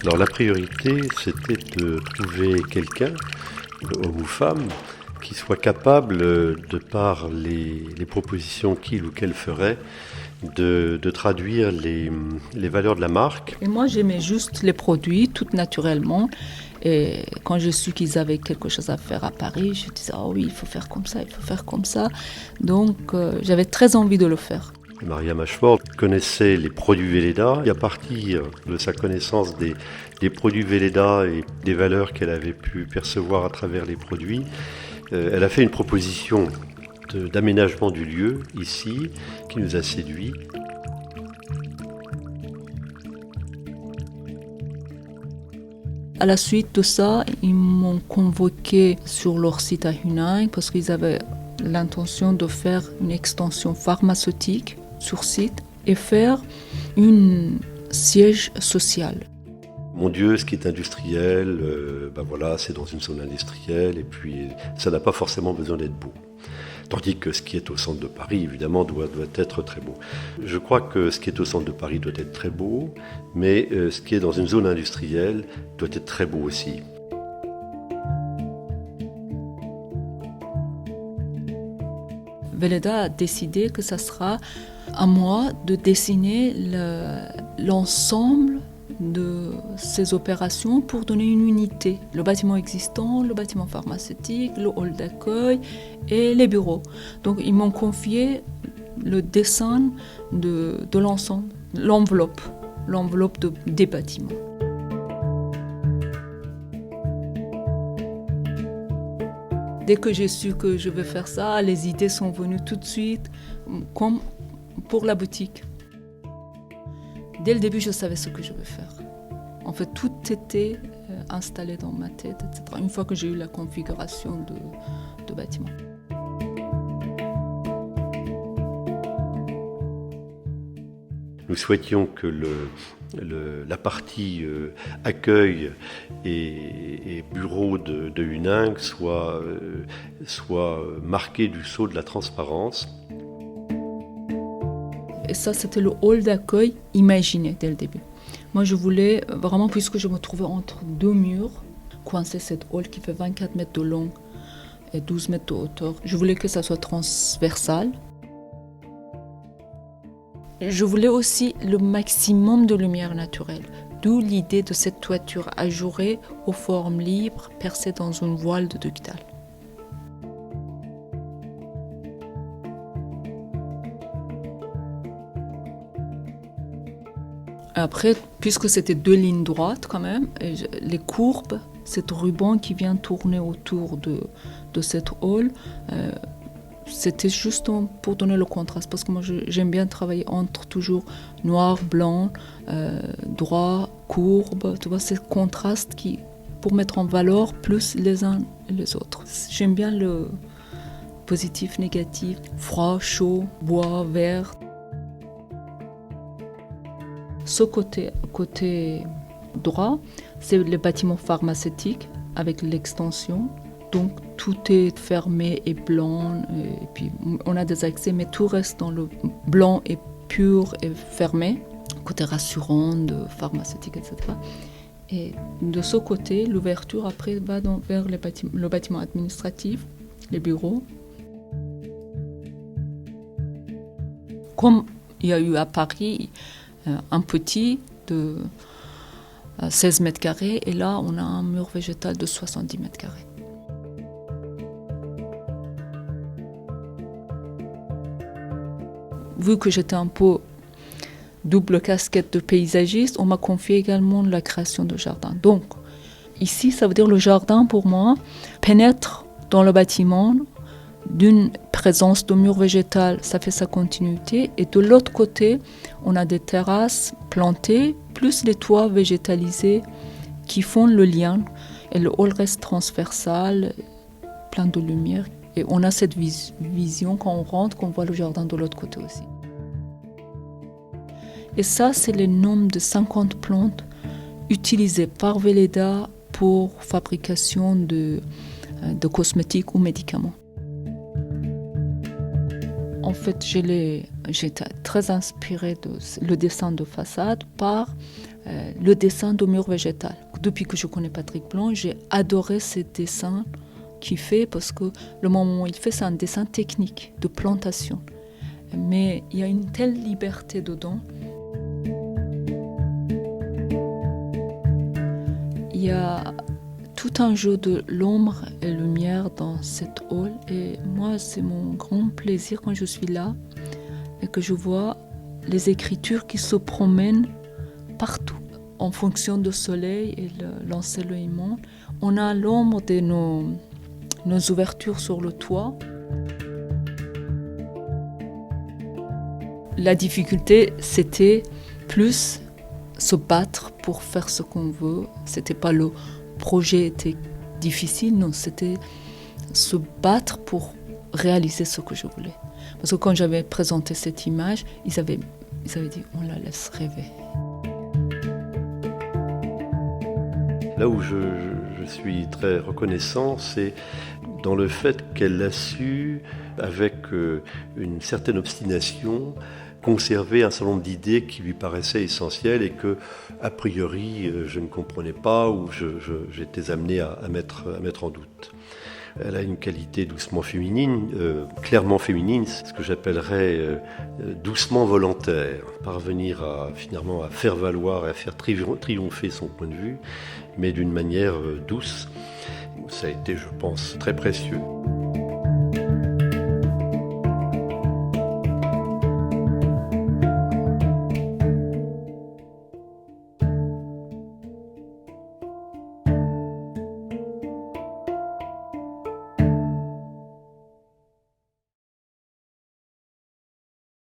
Alors la priorité, c'était de trouver quelqu'un, homme ou femme, qui soit capable, de par les propositions qu'il ou qu'elle ferait, de traduire les valeurs de la marque. Et moi, j'aimais juste les produits, tout naturellement. Et quand je su qu'ils avaient quelque chose à faire à Paris, je disais, ah oui, il faut faire comme ça, il faut faire comme ça. Donc, j'avais très envie de le faire. Mariam Ashford connaissait les produits Velleda et à partir de sa connaissance des produits Velleda et des valeurs qu'elle avait pu percevoir à travers les produits, elle a fait une proposition d'aménagement du lieu ici qui nous a séduits. À la suite de ça, ils m'ont convoqué sur leur site à Huningue parce qu'ils avaient l'intention de faire une extension pharmaceutique sur site et faire un siège social. Mon Dieu, ce qui est industriel, voilà, c'est dans une zone industrielle et puis ça n'a pas forcément besoin d'être beau. Tandis que ce qui est au centre de Paris, évidemment, doit être très beau. Je crois que ce qui est au centre de Paris doit être très beau, mais ce qui est dans une zone industrielle doit être très beau aussi. Velleda a décidé que ça sera à moi de dessiner l'ensemble de ces opérations pour donner une unité. Le bâtiment existant, le bâtiment pharmaceutique, le hall d'accueil et les bureaux. Donc ils m'ont confié le dessin de l'ensemble, l'enveloppe des bâtiments. Dès que j'ai su que je vais faire ça, les idées sont venues tout de suite, comme pour la boutique. Dès le début, je savais ce que je vais faire. En fait, tout était installé dans ma tête, etc. Une fois que j'ai eu la configuration de bâtiment. Nous souhaitions que la partie accueil et bureau de Huningue soit marquée du sceau de la transparence. Et ça, c'était le hall d'accueil imaginé dès le début. Moi, je voulais vraiment, puisque je me trouvais entre deux murs, coincer cette hall qui fait 24 mètres de long et 12 mètres de hauteur. Je voulais que ça soit transversal. Je voulais aussi le maximum de lumière naturelle, d'où l'idée de cette toiture ajourée aux formes libres percée dans une voile de ductal. Après, puisque c'était deux lignes droites quand même, les courbes, cette ruban qui vient tourner autour de cette hall, c'était juste pour donner le contraste, parce que moi j'aime bien travailler entre toujours noir, blanc, droit, courbe, tu vois, ces contrastes pour mettre en valeur plus les uns et les autres. J'aime bien le positif, négatif, froid, chaud, bois, vert. Ce côté droit, c'est le bâtiment pharmaceutique avec l'extension. Donc tout est fermé et blanc, et puis on a des accès, mais tout reste dans le blanc et pur et fermé, côté rassurant de pharmaceutique, etc. Et de ce côté, l'ouverture après va vers le bâtiment administratif, les bureaux. Comme il y a eu à Paris un petit de 16 mètres carrés, et là on a un mur végétal de 70 mètres carrés. Vu que j'étais un peu double casquette de paysagiste, on m'a confié également la création de jardin. Donc, ici, ça veut dire le jardin, pour moi, pénètre dans le bâtiment d'une présence de mur végétal, ça fait sa continuité. Et de l'autre côté, on a des terrasses plantées, plus les toits végétalisés qui font le lien. Et le hall reste transversal, plein de lumière. Et on a cette vision quand on rentre, qu'on voit le jardin de l'autre côté aussi. Et ça, c'est le nombre de 50 plantes utilisées par Velleda pour fabrication de cosmétiques ou médicaments. En fait, j'étais très inspirée de le dessin de façade par le dessin de murs végétal. Depuis que je connais Patrick Blanc, j'ai adoré ces dessins qu'il fait parce que le moment où il fait, c'est un dessin technique de plantation. Mais il y a une telle liberté dedans. Il y a tout un jeu de l'ombre et lumière dans cette hall. Et moi, c'est mon grand plaisir quand je suis là et que je vois les écritures qui se promènent partout. En fonction du soleil et l'ensoleillement, on a l'ombre de nos ouvertures sur le toit. La difficulté, c'était plus se battre pour faire ce qu'on veut. C'était pas le projet était difficile, non, c'était se battre pour réaliser ce que je voulais. Parce que quand j'avais présenté cette image, ils avaient dit on la laisse rêver. Là où je suis très reconnaissant, c'est dans le fait qu'elle a su, avec une certaine obstination, conserver un certain nombre d'idées qui lui paraissaient essentielles et que, a priori, je ne comprenais pas ou j'étais amené à mettre en doute. Elle a une qualité doucement féminine, clairement féminine, ce que j'appellerais doucement volontaire. Parvenir finalement à faire valoir et à faire triompher son point de vue, mais d'une manière douce. Ça a été, je pense, très précieux.